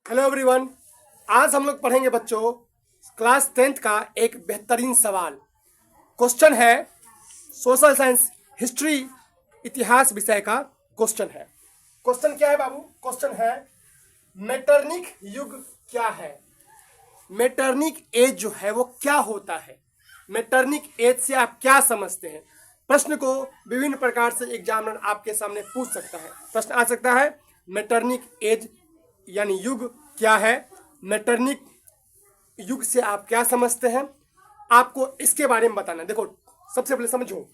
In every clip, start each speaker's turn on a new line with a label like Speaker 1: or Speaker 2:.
Speaker 1: Hello everyone. आज हम लोग पढ़ेंगे बच्चों क्लास 10th का एक बेहतरीन सवाल। क्वेश्चन है सोशल साइंस हिस्ट्री इतिहास विषय का क्वेश्चन है। क्वेश्चन क्या है बाबू? क्वेश्चन है मेटरनिक युग क्या है। मेटरनिक एज जो है वो क्या होता है, मेटरनिक एज से आप क्या समझते हैं। प्रश्न को विभिन्न प्रकार से एग्जामिनर आपके सामने पूछ सकता है। प्रश्न आ सकता है मेटरनिक एज यानी युग क्या है, मेटरनिक युग से आप क्या समझते हैं, आपको इसके बारे में बताना। देखो सबसे पहले समझो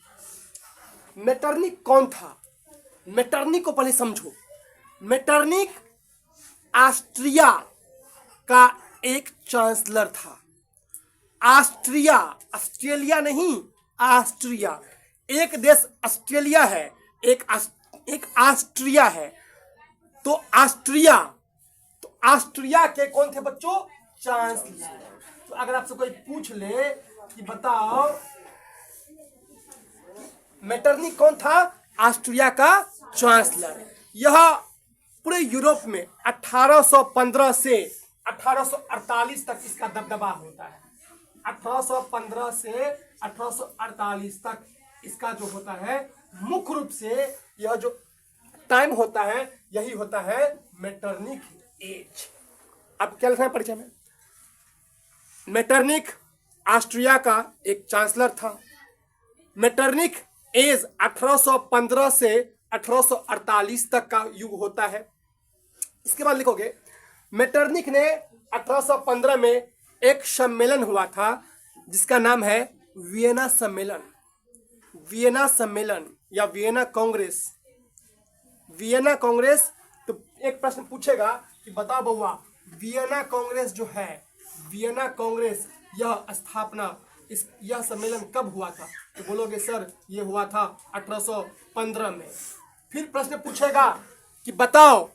Speaker 1: मेटरनिक कौन था। मेटरनिक को पहले समझो। मेटरनिक ऑस्ट्रिया का एक चांसलर था। ऑस्ट्रिया, ऑस्ट्रेलिया नहीं, ऑस्ट्रिया। एक देश ऑस्ट्रेलिया है, एक ऑस्ट्रिया है। तो ऑस्ट्रिया के कौन थे बच्चों? चांसलर। तो अगर आपसे कोई पूछ ले कि बताओ मेटरनिक कौन था, ऑस्ट्रिया का चांसलर। यह पूरे यूरोप में 1815 से 1848 तक इसका दबदबा होता है। 1815 से 1848 तक इसका जो होता है मुख्य रूप से यह जो टाइम होता है यही होता है मेटरनिक एज। अब क्या लिखना है परिचय में? मेटरनिक ऑस्ट्रिया का एक चांसलर था। मेटरनिक एज 1815 से 1848 तक का युग होता है। इसके बाद लिखोगे मेटरनिक ने 1815 में एक सम्मेलन हुआ था जिसका नाम है वियना सम्मेलन। वियना सम्मेलन या वियना कांग्रेस। वियना कांग्रेस। तो एक प्रश्न पूछेगा कि बताओ बउआ वियना कांग्रेस जो है, वियना कांग्रेस यह स्थापना यह सम्मेलन कब हुआ था? तो बोलोगे सर ये हुआ था 1815 में। फिर प्रश्न पूछेगा कि बताओ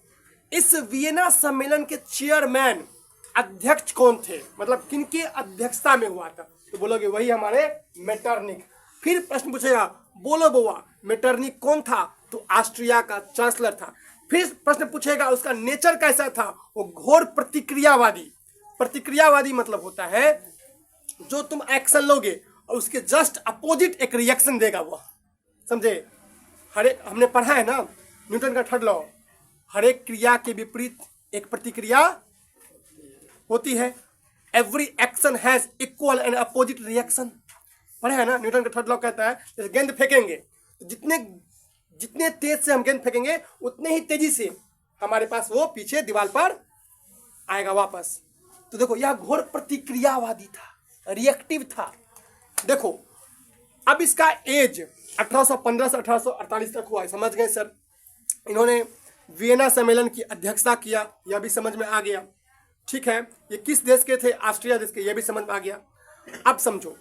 Speaker 1: इस वियना सम्मेलन के चेयरमैन अध्यक्ष कौन थे, मतलब किनकी अध्यक्षता में हुआ था? तो बोलोगे वही हमारे मेटरनिक। फिर प्रश्न पूछेगा बोलो बउआ मेटरनिक कौन था? तो ऑस्ट्रिया का चांसलर था। फिर प्रश्न पूछेगा उसका नेचर कैसा था? वो घोर प्रतिक्रियावादी। प्रतिक्रियावादी मतलब होता है जो तुम एक्शन लोगे और उसके जस्ट अपोजिट एक रिएक्शन देगा वो, समझे? हर एक हमने पढ़ा है ना न्यूटन का थर्ड लॉ, हर एक क्रिया के विपरीत एक प्रतिक्रिया होती है। Every action has equal and opposite reaction. पढ़ा है ना न्यूटन का थर्ड लॉ कहता है जैसे गेंद फेंकेंगे तो जितने तेज से हम गेंद फेंकेंगे उतने ही तेजी से हमारे पास वो पीछे दीवार पर आएगा वापस। तो देखो यह घोर प्रतिक्रियावादी था, रिएक्टिव था। देखो अब इसका एज 1815 से 1848 तक हुआ है, समझ गए सर? इन्होंने वियना सम्मेलन की अध्यक्षता किया, यह भी समझ में आ गया। ठीक है, ये किस देश के थे? ऑस्ट्रिया देश के, यह भी समझ में आ गया। अब समझो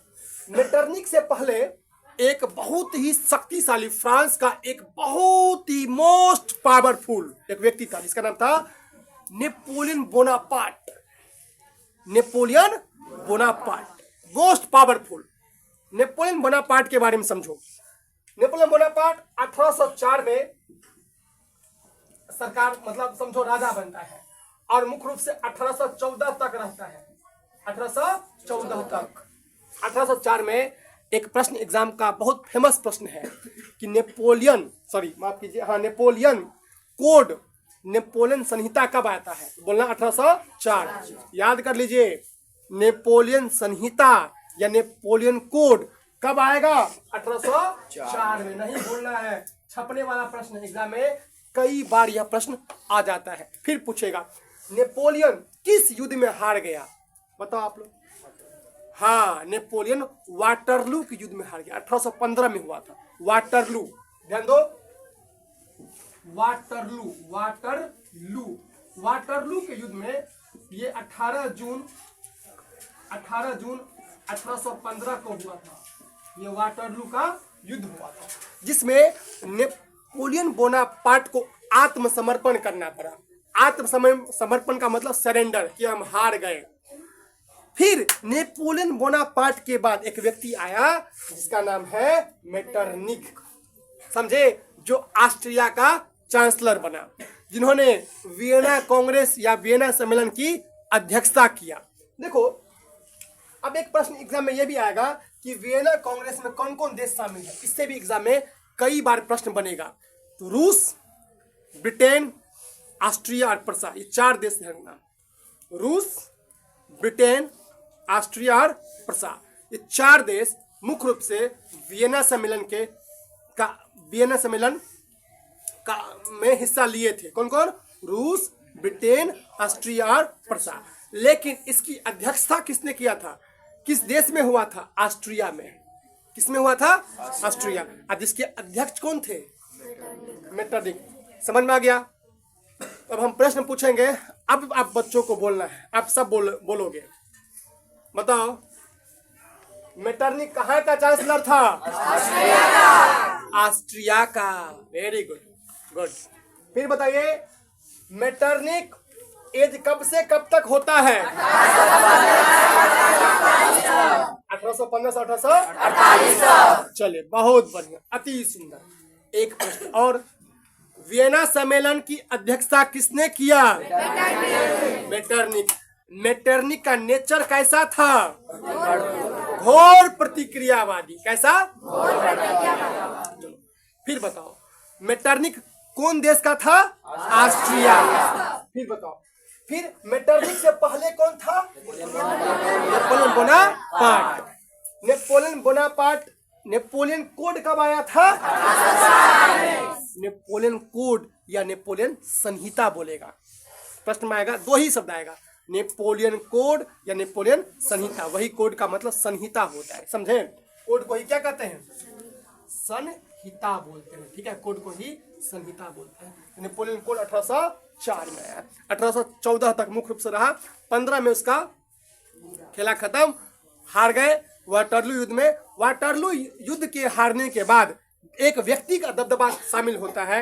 Speaker 1: मेटरनिक से पहले एक बहुत ही शक्तिशाली फ्रांस का एक बहुत ही मोस्ट पावरफुल एक व्यक्ति था जिसका नाम था Napoleon Bonaparte. Napoleon Bonaparte most powerful. Napoleon Bonaparte के बारे में समझो। नेपोलियन बोनापार्ट 1804 में सरकार मतलब समझो राजा बनता है और मुख्य रूप से 1814 तक रहता है। 1814 तक। 1804 में एक प्रश्न एग्जाम का बहुत फेमस प्रश्न है कि नेपोलियन नेपोलियन कोड, नेपोलियन संहिता कब आता है? बोलना 1804। याद कर लीजिए नेपोलियन संहिता या नेपोलियन कोड कब आएगा? 1804 में। नहीं बोलना है, छपने वाला प्रश्न एग्जाम में कई बार यह प्रश्न आ जाता है। फिर पूछेगा नेपोलियन किस युद्ध में हार गया? बताओ आप लोग। हाँ, नेपोलियन वाटरलू के युद्ध में हार गया। 1815 में हुआ था वाटरलू। ध्यान दो, वाटरलू के युद्ध में ये 18 जून 1815 को हुआ था। ये वाटरलू का युद्ध हुआ था जिसमें नेपोलियन बोनापार्ट को आत्मसमर्पण करना पड़ा। आत्मसमर्पण का मतलब सरेंडर, कि हम हार गए। फिर नेपोलियन बोनापार्ट के बाद एक व्यक्ति आया जिसका नाम है मेटरनिक, समझे, जो ऑस्ट्रिया का चांसलर बना। जिन्होंने वियना कांग्रेस या वियना सम्मेलन की अध्यक्षता किया। देखो अब एक प्रश्न एग्जाम में यह भी आएगा कि वियना कांग्रेस में कौन कौन देश शामिल है, इससे भी एग्जाम में कई बार प्रश्न बनेगा। तो रूस, ब्रिटेन, ऑस्ट्रिया और प्रसा, ये 4 देश हैं नाम। रूस, ब्रिटेन, ऑस्ट्रिया और प्रसा, ये 4 देश मुख्य रूप से वियना सम्मेलन का में हिस्सा लिए थे। कौन कौन? रूस, ब्रिटेन, ऑस्ट्रिया और प्रसा। लेकिन इसकी अध्यक्षता किसने किया था? किस देश में हुआ था? ऑस्ट्रिया में। किसमें हुआ था? ऑस्ट्रिया। अब इसके अध्यक्ष कौन थे? मेटरनिक। समझ में आ गया? अब हम प्रश्न पूछेंगे, अब आप बच्चों को बोलना है, आप सब बोलोगे। बताओ मेटरनिक कहाँ का चांसलर था? ऑस्ट्रिया का। Very good, good. फिर बताइए मेटरनिक एज कब से कब तक होता है? 1815 से 1848। चलिए, बहुत बढ़िया, अति सुंदर। एक प्रश्न और, वियना सम्मेलन की अध्यक्षता किसने किया? मेटरनिक। मेटरनिक का नेचर कैसा था? घोर प्रतिक्रियावादी। कैसा? चलो फिर बताओ मेटरनिक कौन देश का था? ऑस्ट्रिया। फिर बताओ, फिर मेटरनिक से पहले कौन था? Napoleon Bonaparte. Napoleon Bonaparte. Napoleon code कब आया था? नेपोलियन कोड या नेपोलियन संहिता बोलेगा। प्रश्न में आएगा, 2 ही शब्द आएगा, नेपोलियन कोड या नेपोलियन संहिता। वही कोड का मतलब संहिता होता है, समझे? कोड को ही क्या कहते हैं? संहिता बोलते हैं। ठीक है, कोड को ही संहिता बोलते हैं। नेपोलियन कोड 1804 में आया। 1814 तक मुख्य रूप से रहा। 15 में उसका खेला खत्म, हार गए वाटरलू युद्ध में। वाटरलू युद्ध के हारने के बाद एक व्यक्ति का दबदबा शामिल होता है,